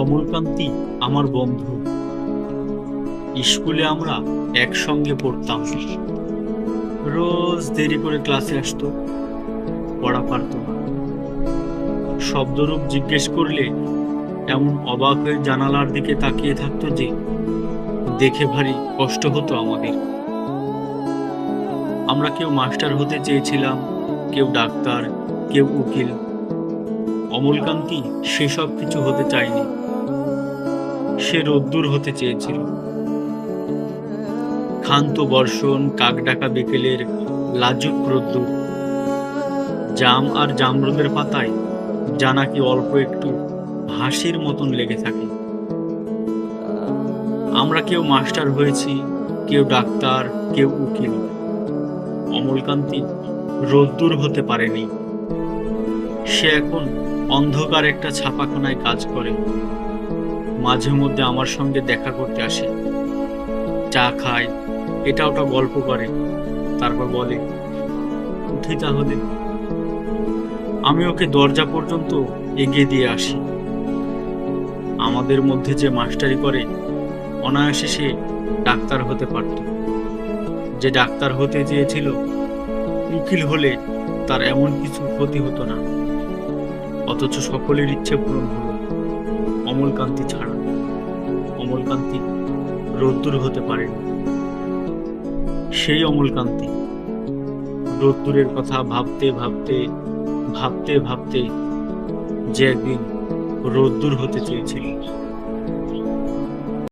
অমলকান্তি আমার বন্ধু। স্কুলে আমরা একসঙ্গে পড়তাম। রোজ দেরি করে ক্লাসে আসতো, পড়া পারতো না। শব্দরূপ জিজ্ঞেস করলে এমন অবাক হয়ে জানালার দিকে তাকিয়ে থাকতো যে দেখে ভারী কষ্ট হতো আমাদের। আমরা কেউ মাস্টার হতে চেয়েছিলাম, কেউ ডাক্তার, কেউ উকিল। অমলকান্তি সেসব কিছু হতে চায়নি। সে রোদ্দুর হতে চেয়েছিল। ক্ষান্ত বর্ষণ, কাকডাকা বিকেলের লাজুক রোদ্দুর, জাম আর জামরুলের পাতায় যা নাকি অল্প একটু হাসির মতন লেগে থাকে। আমরা কেউ মাস্টার হয়েছি, কেউ ডাক্তার, কেউ উকিল। অমলকান্তি রোদ্দুর হতে পারেনি। সে এখন অন্ধকার একটা ছাপাখানায় কাজ করে। মাঝে মধ্যে আমার সঙ্গে দেখা করতে আসে, চা খায়, এটা ওটা গল্প করে, তারপর বলে, উঠি তাহলে। আমি ওকে দরজা পর্যন্ত এগিয়ে দিয়ে আসি। আমাদের মধ্যে যে মাস্টারি করে, অনায়াসে সে ডাক্তার হতে পারত। যে ডাক্তার হতে চেয়েছিল, উকিল হলে তার এমন কিছু ক্ষতি হতো না। অথচ সকলের ইচ্ছে পূরণ হলো, অমলকান্তি ছাড়া। অমলকান্তি রোদ্দুর হতে পারেনি। সেই অমলকান্তি রোদ্দুরের কথা ভাবতে ভাবতে ভাবতে ভাবতে যে একদিন রোদ্দুর হতে চেয়েছিল।